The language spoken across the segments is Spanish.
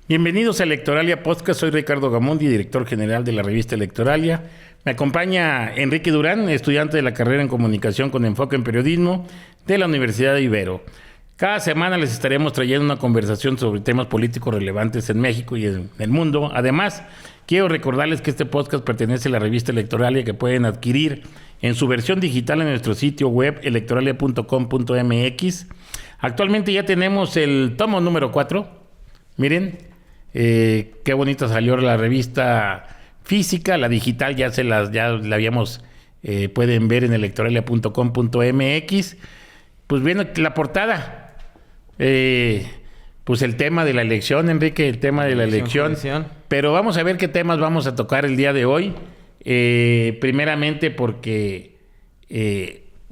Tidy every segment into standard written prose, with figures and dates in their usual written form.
Bienvenidos a Electoralia Podcast, soy Ricardo Gamondi, director general de la revista Electoralia. Me acompaña Enrique Durán, estudiante de la carrera en Comunicación con enfoque en Periodismo de la Universidad de Ibero. Cada semana les estaremos trayendo una conversación sobre temas políticos relevantes en México y en el mundo. Además, quiero recordarles que este podcast pertenece a la revista Electoralia, que pueden adquirir en su versión digital en nuestro sitio web electoralia.com.mx. Actualmente ya tenemos el tomo número 4. Miren, qué bonita salió la revista física, la digital ya la habíamos, pueden ver en electoralia.com.mx. Pues bien, la portada, pues el tema de la elección, Enrique, el tema de la elección. Pero vamos a ver qué temas vamos a tocar el día de hoy. Primeramente porque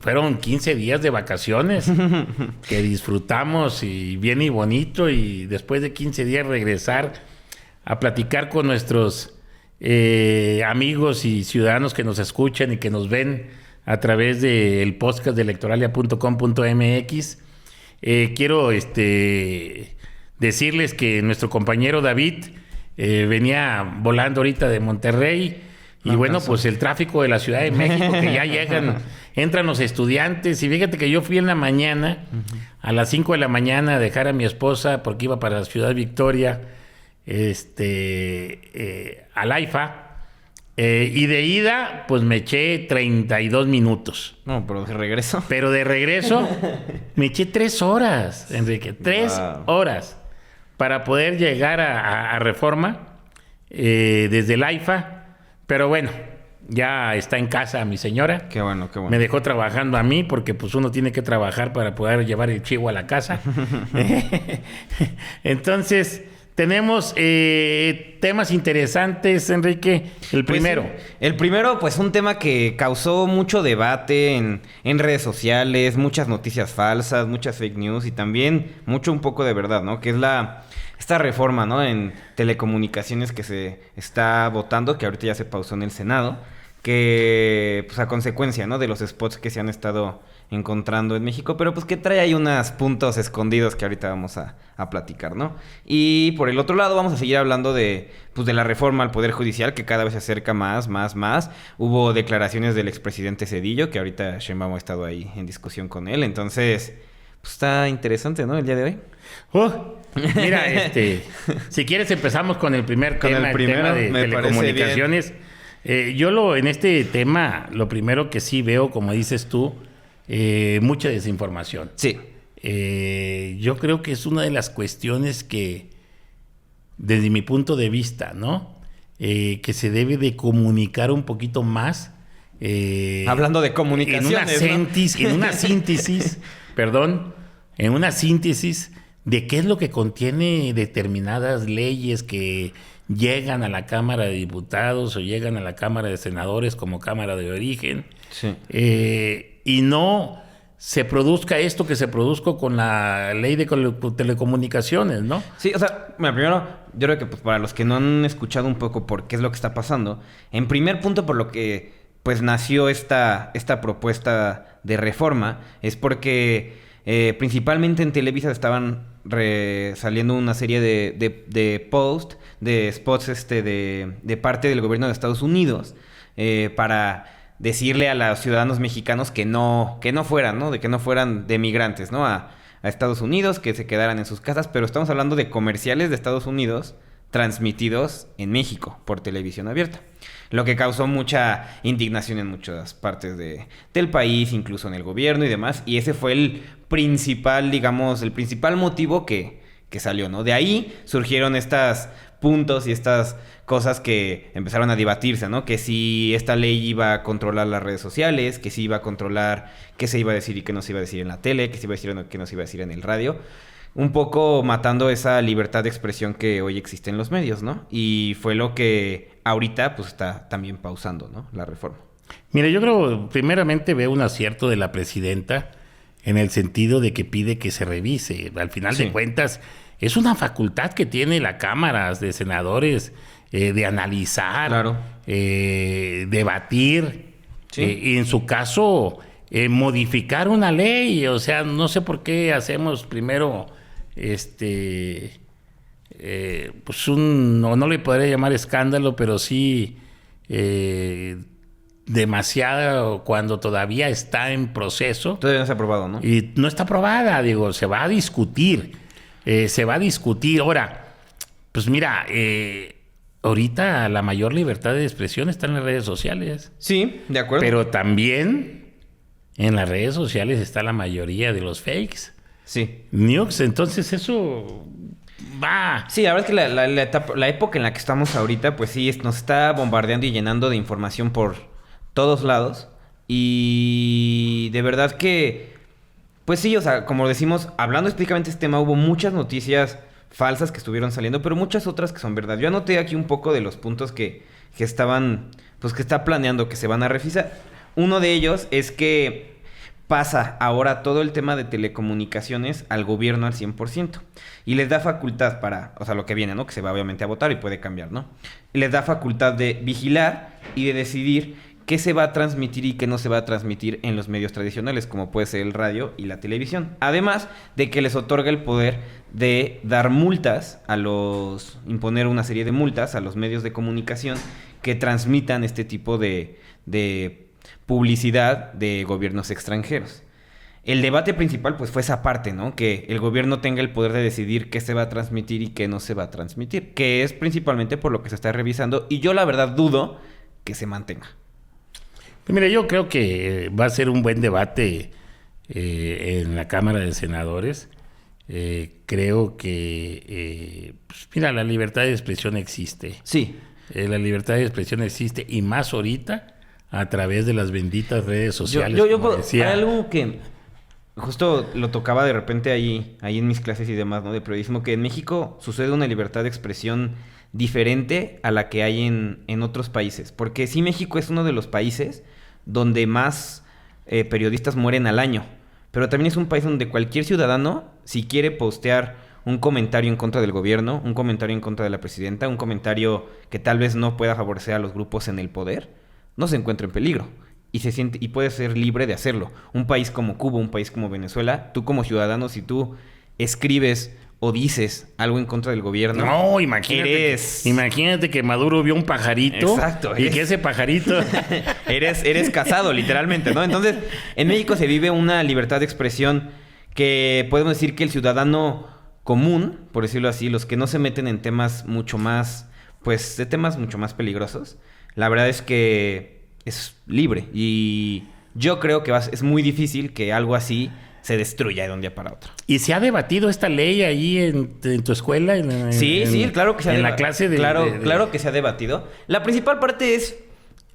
fueron 15 días de vacaciones que disfrutamos y bien y bonito, y después de 15 días regresar a platicar con nuestros amigos y ciudadanos que nos escuchan y que nos ven a través del podcast de electoralia.com.mx. Quiero decirles que nuestro compañero David venía volando ahorita de Monterrey. Y bueno, pues el tráfico de la Ciudad de México, que ya entran los estudiantes. Y fíjate que yo fui en la mañana, a las 5 de la mañana, a dejar a mi esposa porque iba para la Ciudad Victoria, al AIFA. Y de ida, pues me eché 32 minutos. No, pero de regreso. Pero de regreso me eché 3 horas, Enrique. 3 horas para poder llegar a Reforma desde el AIFA. Pero bueno, ya está en casa mi señora. Qué bueno, qué bueno. Me dejó trabajando a mí porque pues uno tiene que trabajar para poder llevar el chivo a la casa. Entonces, tenemos temas interesantes, Enrique. El primero. Pues, el primero, pues un tema que causó mucho debate en redes sociales, muchas noticias falsas, muchas fake news y también un poco de verdad, ¿no? Que es esta reforma, ¿no?, en telecomunicaciones que se está votando, que ahorita ya se pausó en el Senado, que pues a consecuencia, ¿no?, de los spots que se han estado encontrando en México, pero pues que trae ahí unos puntos escondidos que ahorita vamos a platicar, ¿no? Y por el otro lado vamos a seguir hablando de la reforma al Poder Judicial, que cada vez se acerca más. Hubo declaraciones del expresidente Zedillo, que ahorita Sheinbaum ha estado ahí en discusión con él, entonces pues está interesante, ¿no?, el día de hoy. Mira, si quieres empezamos con el primer tema, el tema de telecomunicaciones. En este tema, lo primero que sí veo, como dices tú, mucha desinformación. Sí. Yo creo que es una de las cuestiones que, desde mi punto de vista, ¿no?, que se debe de comunicar un poquito más. Hablando de comunicaciones, en una síntesis, en una síntesis de qué es lo que contiene determinadas leyes que llegan a la Cámara de Diputados o llegan a la Cámara de Senadores como Cámara de Origen. Sí. Y no se produzca esto que se produjo con la ley de telecomunicaciones, ¿no? Sí, o sea, primero, yo creo que pues, para los que no han escuchado un poco por qué es lo que está pasando, en primer punto por lo que pues nació esta propuesta de reforma, es porque principalmente en Televisa estaban saliendo una serie de posts, de spots de parte del gobierno de Estados Unidos para decirle a los ciudadanos mexicanos que no fueran, ¿no?, de que no fueran de migrantes, ¿no?, a Estados Unidos, que se quedaran en sus casas, pero estamos hablando de comerciales de Estados Unidos transmitidos en México por televisión abierta, lo que causó mucha indignación en muchas partes del país, incluso en el gobierno y demás, y ese fue el principal motivo que salió, ¿no? De ahí surgieron estos puntos y estas cosas que empezaron a debatirse, ¿no? Que si esta ley iba a controlar las redes sociales, que si iba a controlar qué se iba a decir y qué no se iba a decir en la tele, qué se iba a decir y qué no se iba a decir en el radio. Un poco matando esa libertad de expresión que hoy existe en los medios, ¿no? Y fue lo que ahorita pues está también pausando, ¿no?, la reforma. Mira, yo creo, primeramente veo un acierto de la presidenta en el sentido de que pide que se revise. Al final de cuentas, es una facultad que tiene la Cámara de Senadores de analizar, claro, debatir, y en su caso modificar una ley. O sea, no sé por qué hacemos primero pues no le podría llamar escándalo, pero sí demasiado cuando todavía está en proceso. Todavía no se ha aprobado, ¿no? Y no está aprobada, digo, se va a discutir. Ahora, pues mira, ahorita la mayor libertad de expresión está en las redes sociales. Sí, de acuerdo. Pero también en las redes sociales está la mayoría de los fakes. Sí. News, entonces eso va. Sí, la verdad es que la época en la que estamos ahorita, pues sí, nos está bombardeando y llenando de información por todos lados. Y de verdad que, pues sí, o sea, como decimos, hablando específicamente de este tema, hubo muchas noticias falsas que estuvieron saliendo, pero muchas otras que son verdad. Yo anoté aquí un poco de los puntos que estaban, pues que está planeando que se van a revisar. Uno de ellos es que pasa ahora todo el tema de telecomunicaciones al gobierno al 100%. Y les da facultad para, o sea, lo que viene, ¿no? Que se va obviamente a votar y puede cambiar, ¿no? Y les da facultad de vigilar y de decidir qué se va a transmitir y qué no se va a transmitir en los medios tradicionales, como puede ser el radio y la televisión. Además de que les otorga el poder de dar multas imponer una serie de multas a los medios de comunicación que transmitan este tipo de publicidad de gobiernos extranjeros. El debate principal pues fue esa parte, ¿no? Que el gobierno tenga el poder de decidir qué se va a transmitir y qué no se va a transmitir, que es principalmente por lo que se está revisando, y yo la verdad dudo que se mantenga. Pues mira, yo creo que va a ser un buen debate en la Cámara de Senadores. Creo que, pues mira, la libertad de expresión existe. Sí. La libertad de expresión existe, y más ahorita a través de las benditas redes sociales. Hay algo que justo lo tocaba de repente ahí en mis clases y demás, ¿no? De periodismo, que en México sucede una libertad de expresión diferente a la que hay en otros países. Porque sí, México es uno de los países donde más periodistas mueren al año. Pero también es un país donde cualquier ciudadano, si quiere postear un comentario en contra del gobierno, un comentario en contra de la presidenta, un comentario que tal vez no pueda favorecer a los grupos en el poder, no se encuentra en peligro. Y puede ser libre de hacerlo. Un país como Cuba, un país como Venezuela, tú como ciudadano, si tú escribes o dices algo en contra del gobierno... No, imagínate que Maduro vio un pajarito. Exacto. Y que ese pajarito... eres casado, literalmente, ¿no? Entonces, en México se vive una libertad de expresión que podemos decir que el ciudadano común, por decirlo así, los que no se meten en temas mucho más... pues de temas mucho más peligrosos, la verdad es que es libre. Y yo creo que es muy difícil que algo así se destruya de un día para otro. ¿Y se ha debatido esta ley ahí en tu escuela? Sí, claro que se ha debatido. En la clase de... Claro que se ha debatido. La principal parte es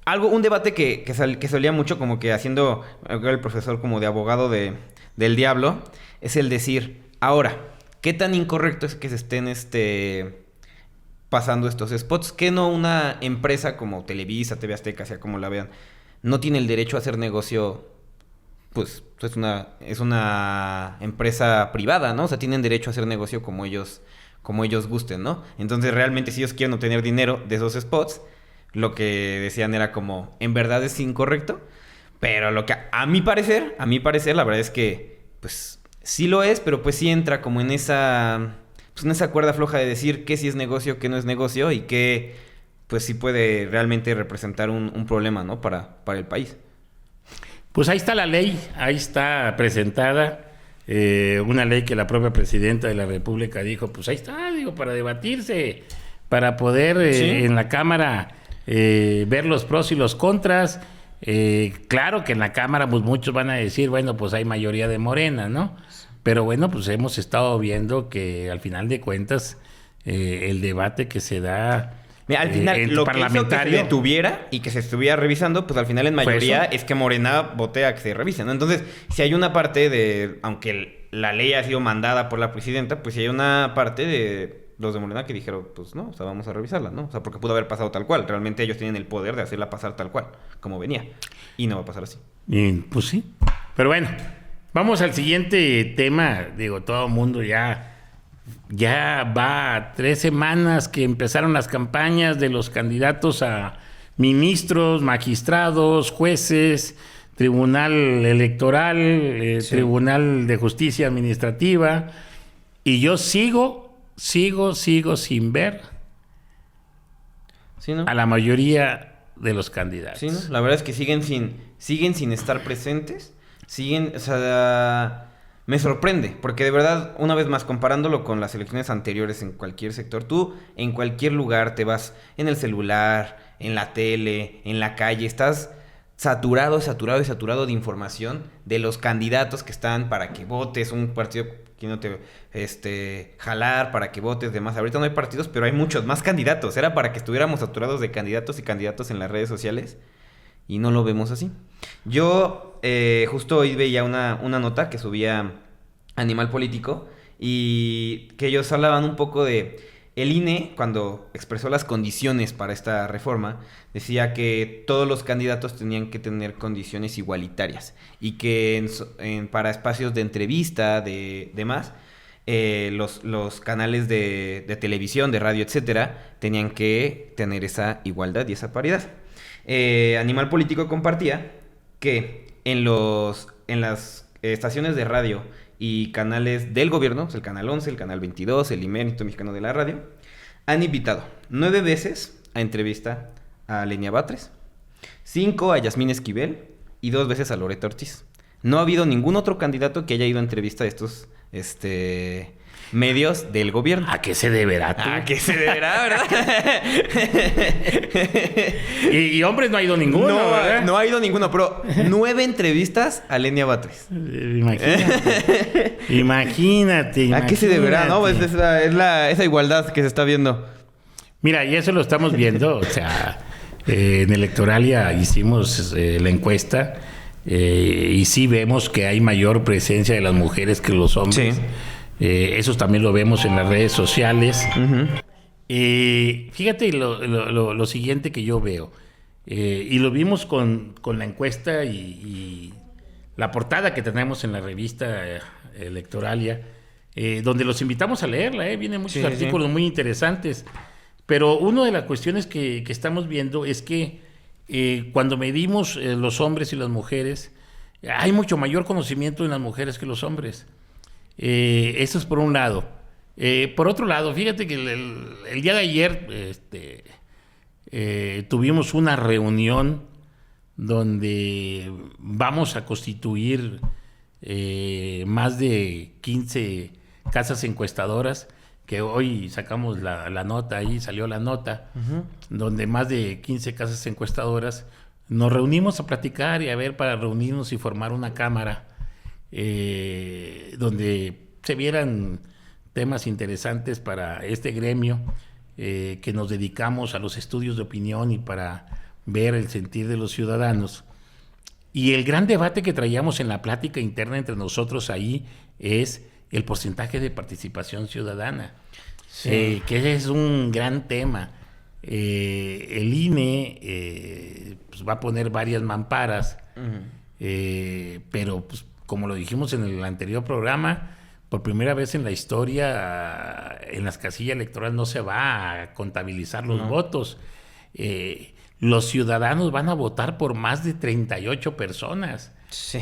un debate que solía mucho, como que haciendo el profesor como de abogado del diablo, es el decir, ahora, ¿qué tan incorrecto es que se estén pasando estos spots? Que no una empresa como Televisa, TV Azteca, sea como la vean, no tiene el derecho a hacer negocio. Pues es una empresa privada, ¿no? O sea, tienen derecho a hacer negocio como ellos gusten, ¿no? Entonces, realmente, si ellos quieren obtener dinero de esos spots, lo que decían era como, en verdad es incorrecto, pero lo que a mi parecer, la verdad es que, pues, sí lo es, pero pues sí entra como en esa cuerda floja de decir qué sí es negocio, qué no es negocio, y qué, pues, sí puede realmente representar un problema, ¿no? Para el país. Pues ahí está la ley, ahí está presentada, una ley que la propia presidenta de la República dijo, pues ahí está, para debatirse, para poder en la Cámara ver los pros y los contras. Claro que en la Cámara pues muchos van a decir, bueno, pues hay mayoría de Morena, ¿no? Pero bueno, pues hemos estado viendo que al final de cuentas el debate que se da... Mira, al final, lo que hizo que se detuviera y que se estuviera revisando, pues al final en mayoría es que Morena vote a que se revise, ¿no? Entonces, si hay una parte de... Aunque la ley ha sido mandada por la presidenta, pues si hay una parte de los de Morena que dijeron, pues no, o sea, vamos a revisarla, ¿no? O sea, porque pudo haber pasado tal cual. Realmente ellos tienen el poder de hacerla pasar tal cual, como venía. Y no va a pasar así. Pues sí. Pero bueno, vamos al siguiente tema. Todo el mundo ya va 3 semanas que empezaron las campañas de los candidatos a ministros, magistrados, jueces, Tribunal Electoral, sí. Tribunal de Justicia Administrativa, y yo sigo sigo sin ver ¿Sí, no? a la mayoría de los candidatos. Sí, ¿no? La verdad es que siguen sin estar presentes. O sea, me sorprende, porque de verdad, una vez más, comparándolo con las elecciones anteriores en cualquier sector, tú en cualquier lugar te vas en el celular, en la tele, en la calle, estás saturado de información de los candidatos que están para que votes, un partido que no te jalar para que votes, demás. Ahorita no hay partidos, pero hay muchos más candidatos. Era para que estuviéramos saturados de candidatos y candidatos en las redes sociales y no lo vemos así. Yo justo hoy veía una nota que subía Animal Político y que ellos hablaban un poco de el INE, cuando expresó las condiciones para esta reforma, decía que todos los candidatos tenían que tener condiciones igualitarias y que para espacios de entrevista, de demás, los canales de televisión, de radio, etcétera, tenían que tener esa igualdad y esa paridad. Animal Político compartía que en las estaciones de radio y canales del gobierno, el Canal 11, el Canal 22, el IMER, Instituto Mexicano de la Radio, han invitado 9 veces a entrevista a Lenia Batres, 5 a Yasmín Esquivel y 2 veces a Loreto Ortiz. No ha habido ningún otro candidato que haya ido a entrevista a estos medios del gobierno. ¿A qué se deberá tú? ¿A qué se deberá, verdad? y hombres no ha ido ninguno, ¿verdad? No ha ido ninguno, pero 9 entrevistas a Lenia Batres. Imagínate. ¿A qué se deberá, no? Es esa igualdad que se está viendo. Mira, y eso lo estamos viendo. O sea, en Electoralia hicimos la encuesta y sí vemos que hay mayor presencia de las mujeres que los hombres. Sí. Eso también lo vemos en las redes sociales. Uh-huh. Fíjate lo siguiente que yo veo. Y lo vimos con la encuesta y la portada que tenemos en la revista Electoralia, donde los invitamos a leerla. Vienen muchos artículos muy interesantes. Pero una de las cuestiones que estamos viendo es que cuando medimos los hombres y las mujeres, hay mucho mayor conocimiento en las mujeres que los hombres. Eso es por un lado. Por otro lado, fíjate que el día de ayer tuvimos una reunión donde vamos a constituir más de 15 casas encuestadoras, que hoy sacamos la nota, ahí salió la nota, uh-huh, donde más de 15 casas encuestadoras nos reunimos a platicar y a ver para reunirnos y formar una cámara donde se vieran temas interesantes para este gremio que nos dedicamos a los estudios de opinión y para ver el sentir de los ciudadanos. Y el gran debate que traíamos en la plática interna entre nosotros ahí es el porcentaje de participación ciudadana, sí, que es un gran tema. El INE pues va a poner varias mamparas, uh-huh, pero pues, como lo dijimos en el anterior programa, por primera vez en la historia, en las casillas electorales no se va a contabilizar los votos. Los ciudadanos van a votar por más de 38 personas. Sí.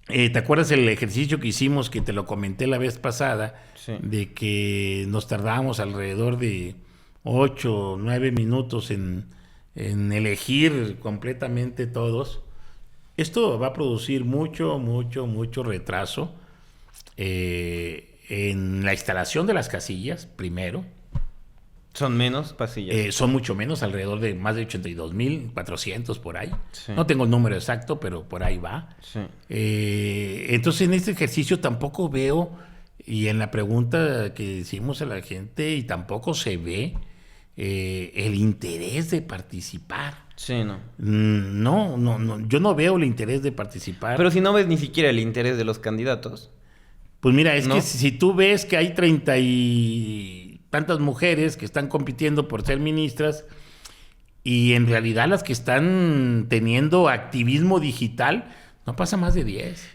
¿Te acuerdas el ejercicio que hicimos, que te lo comenté la vez pasada, sí, de que nos tardábamos alrededor de 8 o 9 minutos en elegir completamente todos? Esto va a producir mucho retraso en la instalación de las casillas, primero. ¿Son menos casillas? Son mucho menos, alrededor de más de 82,400 por ahí. Sí. No tengo el número exacto, pero por ahí va. Sí. Entonces, en este ejercicio tampoco veo, y en la pregunta que hicimos a la gente, y tampoco se ve el interés de participar. Sí, no. No, yo no veo el interés de participar. Pero si no ves ni siquiera el interés de los candidatos. Pues mira, es que si tú ves que hay 30 y tantas mujeres que están compitiendo por ser ministras, y en realidad las que están teniendo activismo digital no pasa más de 10.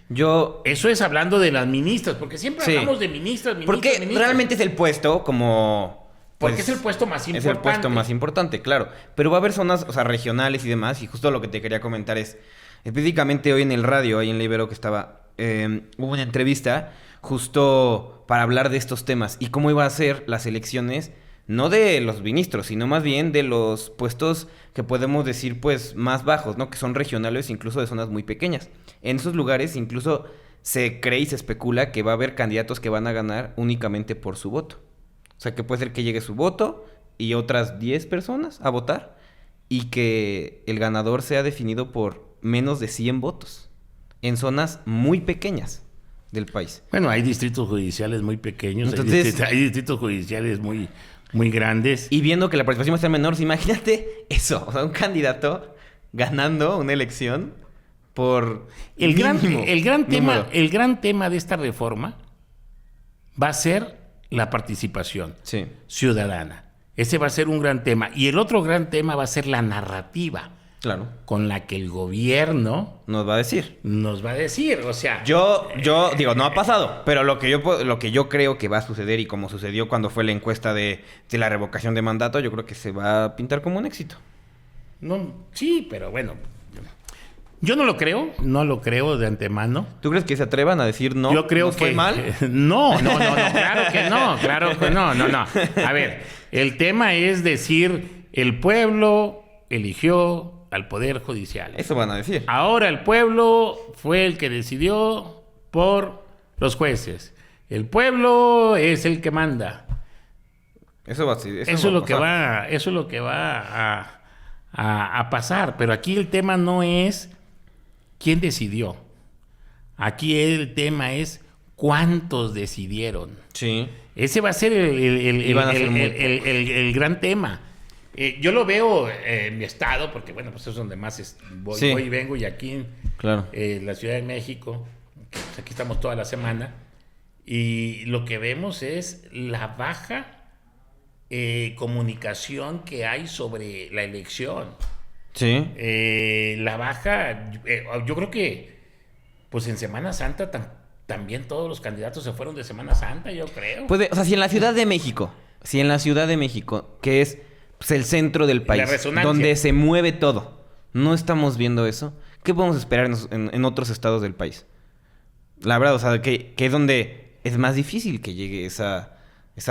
Eso es hablando de las ministras, porque siempre hablamos de ministras. Porque realmente es el puesto como... Porque es el puesto más importante. Es el puesto más importante, claro. Pero va a haber zonas, o sea, regionales y demás. Y justo lo que te quería comentar es... Específicamente hoy en el radio, ahí en la Ibero que estaba... hubo una entrevista justo para hablar de estos temas y cómo iba a ser las elecciones, no de los ministros, sino más bien de los puestos que podemos decir pues más bajos, ¿no? Que son regionales, incluso de zonas muy pequeñas. En esos lugares incluso se cree y se especula que va a haber candidatos que van a ganar únicamente por su voto. O sea, que puede ser que llegue su voto y otras 10 personas a votar y que el ganador sea definido por menos de 100 votos en zonas muy pequeñas del país. Bueno, hay distritos judiciales muy pequeños, Entonces, hay distritos judiciales muy grandes. Y viendo que la participación va a ser menor, imagínate eso, o sea, un candidato ganando una elección por El gran número. tema de esta reforma va a ser la participación Sí. ciudadana. Ese va a ser un gran tema. Y el otro gran tema va a ser la narrativa Claro. con la que el gobierno Nos va a decir. nos va a decir. O sea, Yo digo, no ha pasado, pero lo que yo creo que va a suceder y como sucedió cuando fue la encuesta de la revocación de mandato, yo creo que se va a pintar como un éxito. no, sí, pero bueno. Yo no lo creo de antemano. ¿Tú crees que se atrevan a decir no? Yo creo ¿nos fue que mal? No, claro que no. A ver, el tema es decir, el pueblo eligió al Poder Judicial. Eso van a decir. Ahora el pueblo fue el que decidió por los jueces. El pueblo es el que manda. Eso va a ser. Eso es lo que va a pasar. Pero aquí el tema no es quién decidió. Aquí el tema es cuántos decidieron. Sí. Ese va a ser el gran tema. Yo lo veo en mi estado, porque bueno, pues es donde más voy y vengo, y aquí Claro. en la Ciudad de México, pues aquí estamos toda la semana, y lo que vemos es la baja comunicación que hay sobre la elección. Sí. La baja, yo creo que pues en Semana Santa también todos los candidatos se fueron de Semana Santa, yo creo. O sea, si en la Ciudad de México, que es pues, el centro del país, donde se mueve todo, no estamos viendo eso, ¿qué podemos esperar en otros estados del país? La verdad, o sea, que es donde es más difícil que llegue esa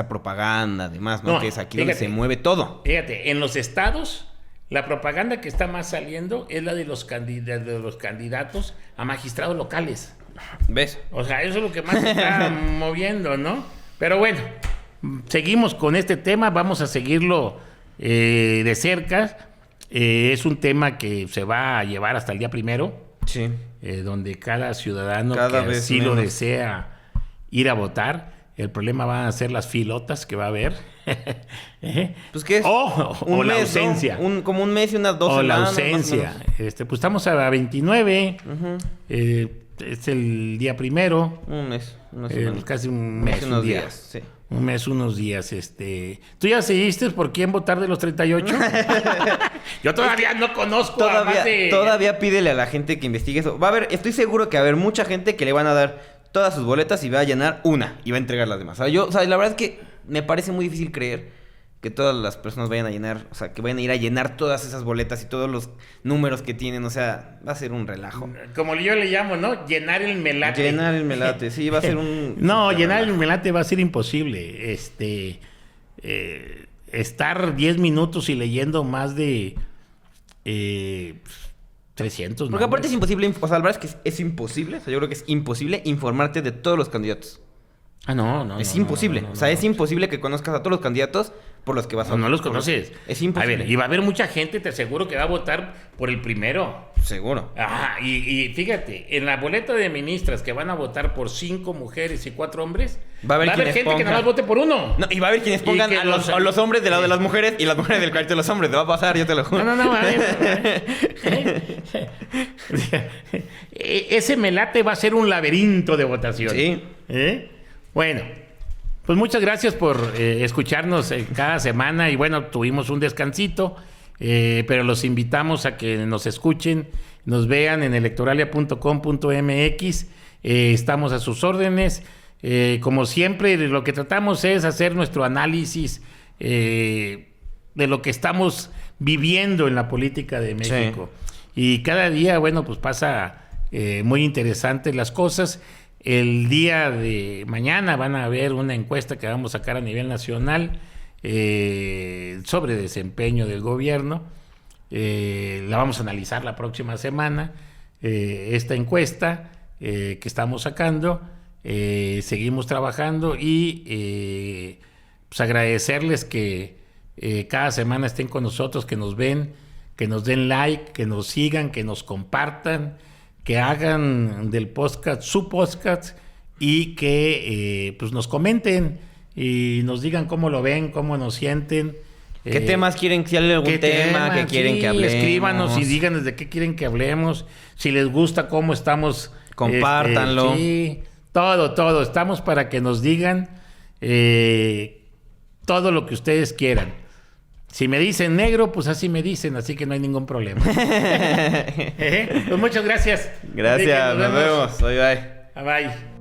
propaganda, además, ¿no? Que es aquí donde se mueve todo. Fíjate, en los estados, la propaganda que está más saliendo es la de los candidatos a magistrados locales. ¿Ves? O sea, eso es lo que más se está moviendo, ¿no? Pero bueno, seguimos con este tema, vamos a seguirlo de cerca. Es un tema que se va a llevar hasta el día 1, Sí. donde cada ciudadano Cada que vez así lo menos. desea ir a votar. El problema van a ser las filotas que va a haber. Pues que es o la mes, ausencia. ¿no? Como un mes y unas 2 O semanas. la más o ausencia. menos. Pues estamos a 29. Ujú. Es el día 1. Un mes. Una semana. Casi un mes, unos un día. días, sí. Un mes, unos días. ¿Tú ya decidiste por quién votar de los 38? Yo todavía no conozco a más de... Todavía pídele a la gente que investigue eso. Estoy seguro que va a haber mucha gente que le van a dar todas sus boletas y va a llenar una y va a entregar las demás. O sea, la verdad es que me parece muy difícil creer que todas las personas vayan a llenar, o sea, que vayan a ir a llenar todas esas boletas y todos los números que tienen, o sea, va a ser un relajo. Como yo le llamo, ¿no? Llenar el melate. Llenar el melate, sí, va a ser un... No, llenar el melate va a ser imposible. Estar 10 minutos y leyendo más de 300 Porque aparte nombres. es imposible, o sea, la verdad es que es imposible, o sea, yo creo que es imposible informarte de todos los candidatos. No. Es imposible, o sea, es imposible que conozcas a todos los candidatos por los que vas a No los conoces. Es imposible. A ver, y va a haber mucha gente, te aseguro, que va a votar por el primero. Seguro. Ajá, y fíjate, en la boleta de ministras que van a votar por 5 mujeres y 4 hombres, Va a haber gente quienes que nada más vote por uno. No, y va a haber quienes pongan que a los hombres del lado de las mujeres y las mujeres del cuarto de los hombres. Te va a pasar, yo te lo juro. No, a ver. Ese melate va a ser un laberinto de votación. Sí. Bueno, pues muchas gracias por escucharnos cada semana. Y bueno, tuvimos un descansito, pero los invitamos a que nos escuchen, nos vean en electoralia.com.mx. Estamos a sus órdenes. Como siempre, lo que tratamos es hacer nuestro análisis de lo que estamos viviendo en la política de México. Sí. Y cada día, bueno, pues pasa muy interesantes las cosas. El día de mañana van a ver una encuesta que vamos a sacar a nivel nacional sobre desempeño del gobierno. La vamos a analizar la próxima semana, esta encuesta que estamos sacando. Seguimos trabajando y pues agradecerles que cada semana estén con nosotros, que nos ven, que nos den like, que nos sigan, que nos compartan, que hagan del podcast su podcast y que pues nos comenten y nos digan cómo lo ven, cómo nos sienten. ¿Qué temas quieren? Si hay algún tema que quieren que hablemos. Escríbanos y díganos de qué quieren que hablemos. Si les gusta cómo estamos. Compártanlo. Sí, todo. Estamos para que nos digan todo lo que ustedes quieran. Si me dicen negro, pues así me dicen, así que no hay ningún problema. Pues muchas gracias. Gracias, nos vemos. Bye. Bye.